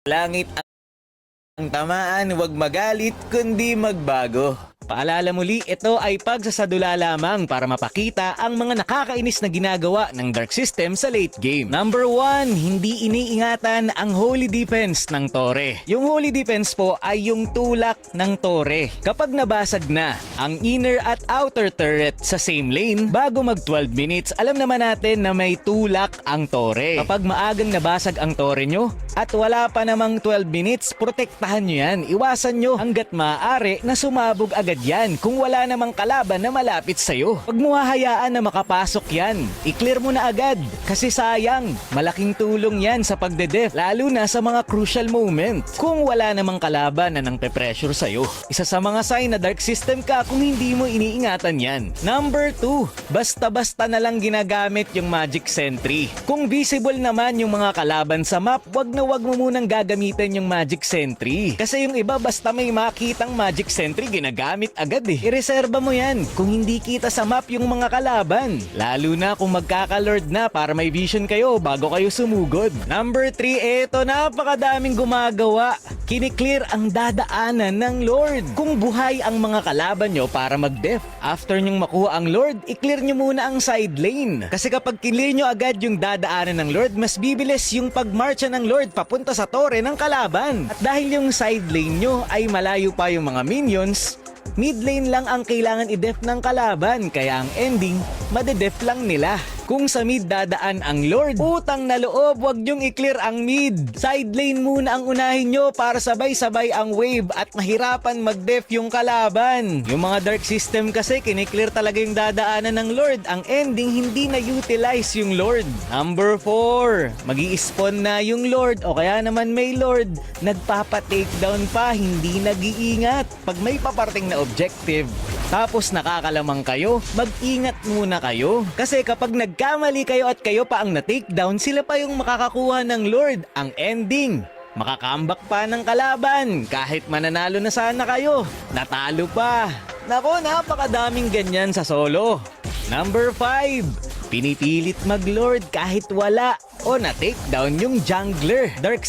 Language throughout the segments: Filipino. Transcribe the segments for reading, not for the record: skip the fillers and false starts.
Langit ang tamaan, huwag magalit kundi magbago. Paalala muli, ito ay pagsasadula lamang para mapakita ang mga nakakainis na ginagawa ng Dark System sa late game. Number 1, hindi iniingatan ang Holy Defense ng Torre. Yung Holy Defense po ay yung tulak ng Torre. Kapag nabasag na ang inner at outer turret sa same lane, bago mag 12 minutes, alam naman natin na may tulak ang Torre. Kapag maagang nabasag ang Torre nyo at wala pa namang 12 minutes, protektahan nyo yan. Iwasan nyo hanggat maaari na sumabog agad yan kung wala namang kalaban na malapit sa'yo. Huwag mo hahayaan na makapasok yan. I-clear mo na agad kasi sayang, malaking tulong yan sa pagde-def lalo na sa mga crucial moment kung wala namang kalaban na nang pe-pressure sa'yo. Isa sa mga sign na Dark System ka kung hindi mo iniingatan yan. Number 2, basta-basta na lang ginagamit yung Magic Sentry. Kung visible naman yung mga kalaban sa map, wag mo munang gagamitin yung Magic Sentry. Kasi yung iba basta may makitang Magic Sentry ginagamit agad eh. Ireserba mo yan kung hindi kita sa map yung mga kalaban. Lalo na kung magkaka-lord na para may vision kayo bago kayo sumugod. Number 3, eto napakadaming gumagawa. Kiniklear ang dadaanan ng Lord. Kung buhay ang mga kalaban nyo para mag-def, after nyong makuha ang Lord, i-clear nyo muna ang side lane. Kasi kapag clear nyo agad yung dadaanan ng Lord, mas bibilis yung pagmarcha ng Lord papunta sa torre ng kalaban. At dahil yung side lane nyo ay malayo pa yung mga minions, mid lane lang ang kailangan i-def ng kalaban, kaya ang ending, madedef lang nila. Kung sa mid dadaan ang Lord, utang na loob, wag nyong i-clear ang mid. Side lane muna ang unahin nyo para sabay-sabay ang wave at mahirapan mag-def yung kalaban. Yung mga Dark System kasi, kiniklear talaga yung dadaanan ng Lord. Ang ending, hindi na-utilize yung Lord. Number 4, magi-spawn na yung Lord o kaya naman may Lord, nagpapa-takedown pa, hindi nag-iingat. Pag may paparting na objective, tapos nakakalamang kayo, mag-ingat muna kayo. Kasi kapag nagkamali kayo at kayo pa ang na-takedown, sila pa yung makakakuha ng Lord. Ang ending, makakambak pa ng kalaban. Kahit mananalo na sana kayo, natalo pa. Nako, napakadaming ganyan sa solo. Number 5, pinipilit mag-Lord kahit wala o na-takedown yung jungler. Dark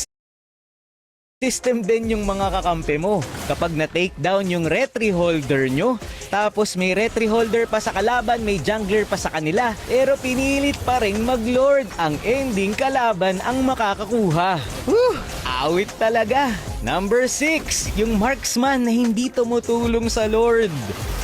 System din yung mga kakampi mo. Kapag na-take down yung retry holder nyo, tapos may retry holder pa sa kalaban, may jungler pa sa kanila, pero pinilit pa rin mag-lord. Ang ending, kalaban ang makakakuha. Awit talaga. Number 6, yung marksman na hindi tumutulong sa Lord.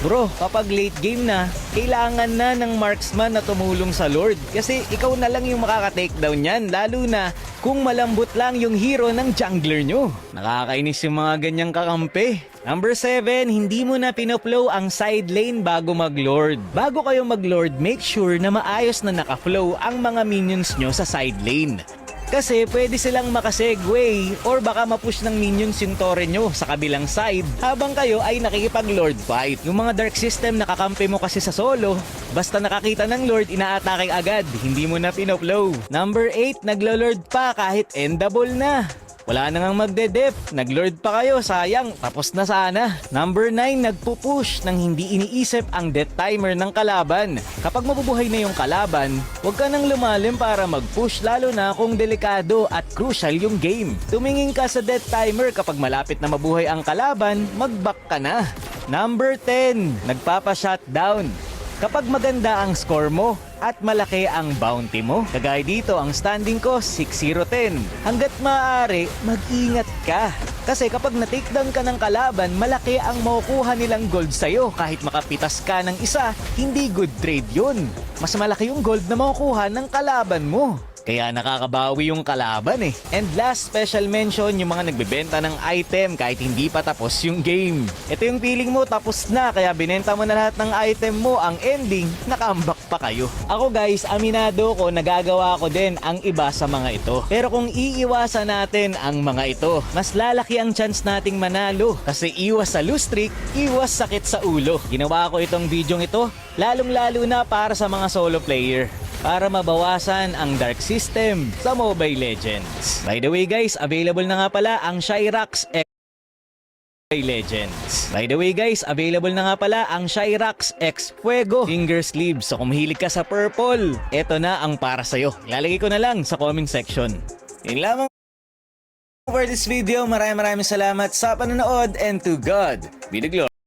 Bro, kapag late game na, kailangan na ng marksman na tumulong sa Lord. Kasi ikaw na lang yung makaka-takedown yan, lalo na kung malambot lang yung hero ng jungler nyo. Nakakainis yung mga ganyang kakampi. Number 7, hindi mo na pinoplow ang side lane bago mag-lord. Bago kayo mag-lord, make sure na maayos na naka-flow ang mga minions nyo sa side lane. Kasi pwede silang makasegway or baka mapush ng minions yung torre nyo sa kabilang side habang kayo ay nakikipag-lord fight. Yung mga Dark System nakakampi mo kasi sa solo, basta nakakita ng lord, ina-atake agad, hindi mo na pinoplow. Number 8, naglo-lord pa kahit endable na. Wala na ngang magde-def, nag-lord pa kayo, sayang, tapos na sana. Number 9, nagpupush nang hindi iniisip ang death timer ng kalaban. Kapag mabubuhay na yung kalaban, huwag ka nang lumalim para mag-push, lalo na kung delikado at crucial yung game. Tumingin ka sa death timer kapag malapit na mabuhay ang kalaban, mag-back ka na. Number 10, nagpapa-shutdown. Kapag maganda ang score mo at malaki ang bounty mo, kagaya dito ang standing ko 6-0-10. Hanggat maaari, mag-ingat ka. Kasi kapag na-takedown ka ng kalaban, malaki ang makukuha nilang gold sa'yo. Kahit makapitas ka ng isa, hindi good trade yun. Mas malaki yung gold na makukuha ng kalaban mo. Kaya nakakabawi yung kalaban eh. And last special mention, yung mga nagbebenta ng item kahit hindi pa tapos yung game. Ito yung feeling mo tapos na, kaya binenta mo na lahat ng item mo, ang ending, nakambak pa kayo. Ako guys, aminado ko, nagagawa ko din ang iba sa mga ito. Pero kung iiwasan natin ang mga ito, mas lalaki ang chance nating manalo. Kasi iwas sa lose streak, iwas sakit sa ulo. Ginawa ko itong video ito, lalong-lalo na para sa mga solo player, para mabawasan ang Dark System sa Mobile Legends. By the way guys, available na nga pala ang Shyrax X Legends. By the way guys, available na nga pala ang Shyrax X Fuego Finger Sleeves. So kung mahilig ka sa purple, eto na ang para sa'yo. Ilalagay ko na lang sa comment section. Yun lamang for this video. Maraming salamat sa panonood and to God be the glory.